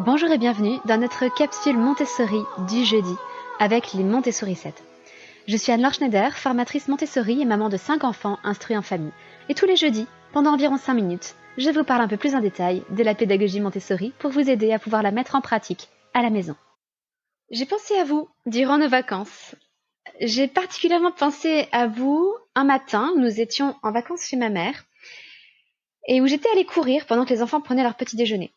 Bonjour et bienvenue dans notre capsule Montessori du jeudi avec les Montessori 7. Je suis Anne-Laure Schneider, formatrice Montessori et maman de 5 enfants instruits en famille. Et tous les jeudis, pendant environ 5 minutes, je vous parle un peu plus en détail de la pédagogie Montessori pour vous aider à pouvoir la mettre en pratique à la maison. J'ai pensé à vous durant nos vacances. J'ai particulièrement pensé à vous un matin où nous étions en vacances chez ma mère et où j'étais allée courir pendant que les enfants prenaient leur petit déjeuner.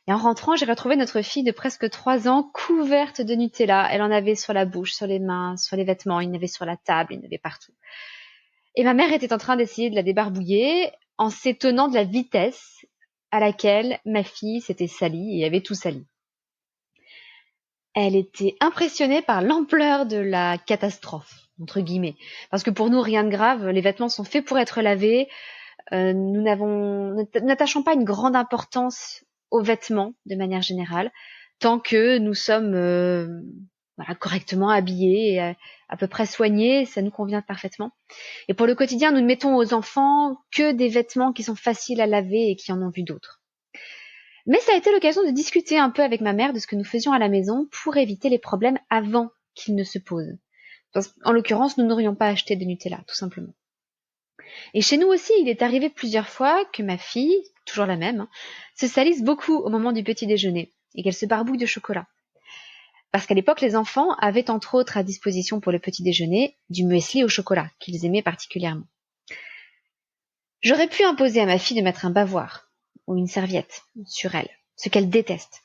Et en rentrant, j'ai retrouvé notre fille de presque 3 ans couverte de Nutella. Elle en avait sur la bouche, sur les mains, sur les vêtements, il y en avait sur la table, il y en avait partout. Et ma mère était en train d'essayer de la débarbouiller en s'étonnant de la vitesse à laquelle ma fille s'était salie et avait tout sali. Elle était impressionnée par l'ampleur de la catastrophe, entre guillemets. Parce que pour nous, rien de grave, les vêtements sont faits pour être lavés. Nous n'attachons pas une grande importance aux vêtements de manière générale, tant que nous sommes correctement habillés et à peu près soignés, ça nous convient parfaitement. Et pour le quotidien, nous ne mettons aux enfants que des vêtements qui sont faciles à laver et qui en ont vu d'autres. Mais ça a été l'occasion de discuter un peu avec ma mère de ce que nous faisions à la maison pour éviter les problèmes avant qu'ils ne se posent. En l'occurrence, nous n'aurions pas acheté de Nutella, tout simplement. Et chez nous aussi, il est arrivé plusieurs fois que ma fille, toujours la même, se salisse beaucoup au moment du petit déjeuner et qu'elle se barbouille de chocolat. Parce qu'à l'époque, les enfants avaient entre autres à disposition pour le petit déjeuner du muesli au chocolat, qu'ils aimaient particulièrement. J'aurais pu imposer à ma fille de mettre un bavoir ou une serviette sur elle, ce qu'elle déteste.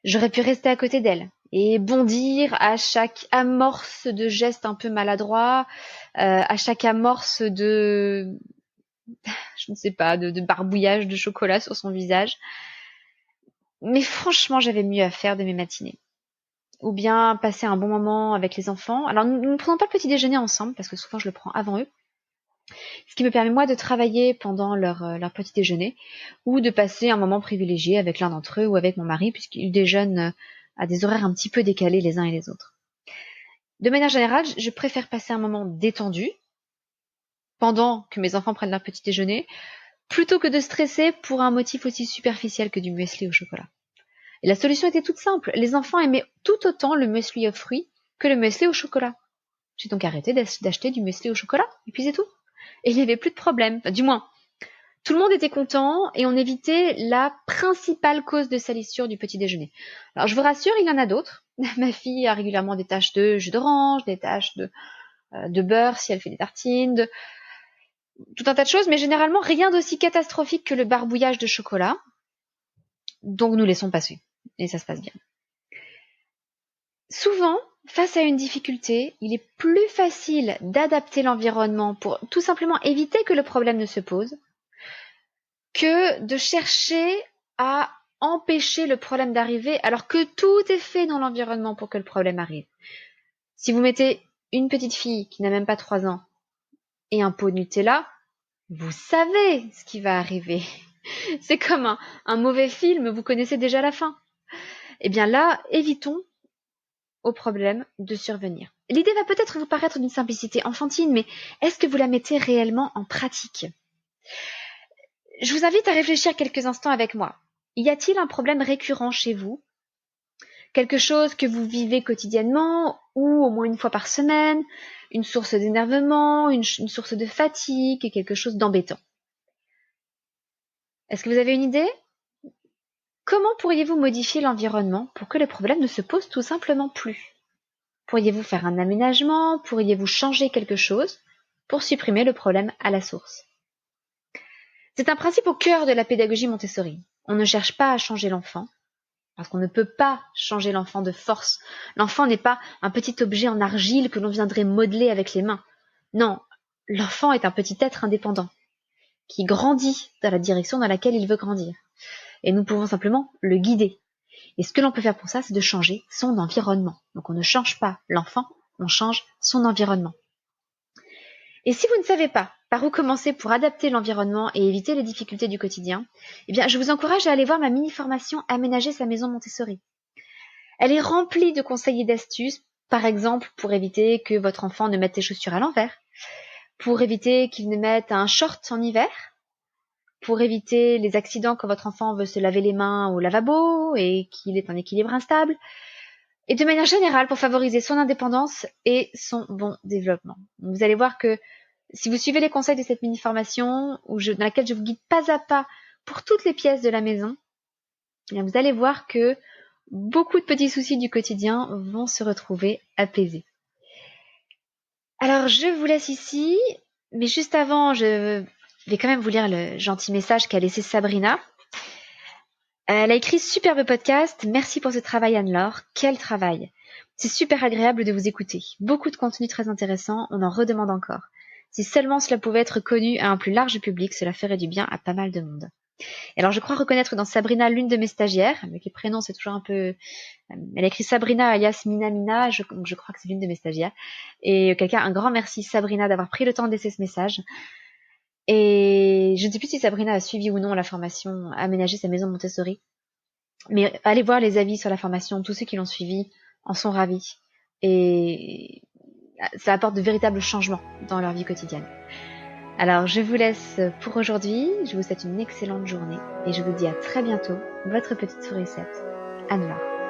J'aurais pu rester à côté d'elle et bondir à chaque amorce de geste un peu maladroit, à chaque amorce de barbouillage de chocolat sur son visage. Mais franchement, j'avais mieux à faire de mes matinées. Ou bien passer un bon moment avec les enfants. Alors, nous ne prenons pas le petit déjeuner ensemble, parce que souvent je le prends avant eux. Ce qui me permet, moi, de travailler pendant leur petit déjeuner, ou de passer un moment privilégié avec l'un d'entre eux ou avec mon mari, puisqu'ils déjeunent à des horaires un petit peu décalés les uns et les autres. De manière générale, je préfère passer un moment détendu, pendant que mes enfants prennent leur petit déjeuner, plutôt que de stresser pour un motif aussi superficiel que du muesli au chocolat. Et la solution était toute simple. Les enfants aimaient tout autant le muesli aux fruits que le muesli au chocolat. J'ai donc arrêté d'acheter du muesli au chocolat, et puis c'est tout. Et il n'y avait plus de problème. Enfin, du moins, tout le monde était content et on évitait la principale cause de salissure du petit déjeuner. Alors je vous rassure, il y en a d'autres. Ma fille a régulièrement des taches de jus d'orange, des taches de beurre si elle fait des tartines, tout un tas de choses, mais généralement rien d'aussi catastrophique que le barbouillage de chocolat. Donc nous laissons passer. Et ça se passe bien. Souvent, face à une difficulté, il est plus facile d'adapter l'environnement pour tout simplement éviter que le problème ne se pose, que de chercher à empêcher le problème d'arriver alors que tout est fait dans l'environnement pour que le problème arrive. Si vous mettez une petite fille qui n'a même pas 3 ans et un pot de Nutella, vous savez ce qui va arriver. C'est comme un mauvais film, vous connaissez déjà la fin. Eh bien là, évitons au problème de survenir. L'idée va peut-être vous paraître d'une simplicité enfantine, mais est-ce que vous la mettez réellement en pratique ? Je vous invite à réfléchir quelques instants avec moi. Y a-t-il un problème récurrent chez vous ? Quelque chose que vous vivez quotidiennement ou au moins une fois par semaine, une source d'énervement, une source de fatigue, quelque chose d'embêtant. Est-ce que vous avez une idée ? Comment pourriez-vous modifier l'environnement pour que le problème ne se pose tout simplement plus ? Pourriez-vous faire un aménagement ? Pourriez-vous changer quelque chose pour supprimer le problème à la source ? C'est un principe au cœur de la pédagogie Montessori. On ne cherche pas à changer l'enfant, parce qu'on ne peut pas changer l'enfant de force. L'enfant n'est pas un petit objet en argile que l'on viendrait modeler avec les mains. Non, l'enfant est un petit être indépendant, qui grandit dans la direction dans laquelle il veut grandir. Et nous pouvons simplement le guider. Et ce que l'on peut faire pour ça, c'est de changer son environnement. Donc on ne change pas l'enfant, on change son environnement. Et si vous ne savez pas par où commencer pour adapter l'environnement et éviter les difficultés du quotidien, eh bien, je vous encourage à aller voir ma mini-formation Aménager sa maison Montessori. Elle est remplie de conseils et d'astuces, par exemple pour éviter que votre enfant ne mette ses chaussures à l'envers, pour éviter qu'il ne mette un short en hiver, pour éviter les accidents quand votre enfant veut se laver les mains au lavabo et qu'il est en équilibre instable, et de manière générale pour favoriser son indépendance et son bon développement. Donc, vous allez voir que si vous suivez les conseils de cette mini-formation dans laquelle je vous guide pas à pas pour toutes les pièces de la maison, eh bien, vous allez voir que beaucoup de petits soucis du quotidien vont se retrouver apaisés. Alors, je vous laisse ici, mais juste avant, je vais quand même vous lire le gentil message qu'a laissé Sabrina. Elle a écrit superbe podcast. Merci pour ce travail, Anne-Laure. Quel travail! C'est super agréable de vous écouter. Beaucoup de contenu très intéressant. On en redemande encore. Si seulement cela pouvait être connu à un plus large public, cela ferait du bien à pas mal de monde. Et alors, je crois reconnaître dans Sabrina l'une de mes stagiaires. Avec les prénoms, c'est toujours un peu... Elle a écrit Sabrina alias Mina. Je crois que c'est l'une de mes stagiaires. Et un grand merci, Sabrina, d'avoir pris le temps de laisser ce message. Et je ne sais plus si Sabrina a suivi ou non la formation Aménager sa maison Montessori. Mais allez voir les avis sur la formation. Tous ceux qui l'ont suivi en sont ravis. Et ça apporte de véritables changements dans leur vie quotidienne. Alors, je vous laisse pour aujourd'hui. Je vous souhaite une excellente journée. Et je vous dis à très bientôt. Votre petite sourisette, Anne-Laure.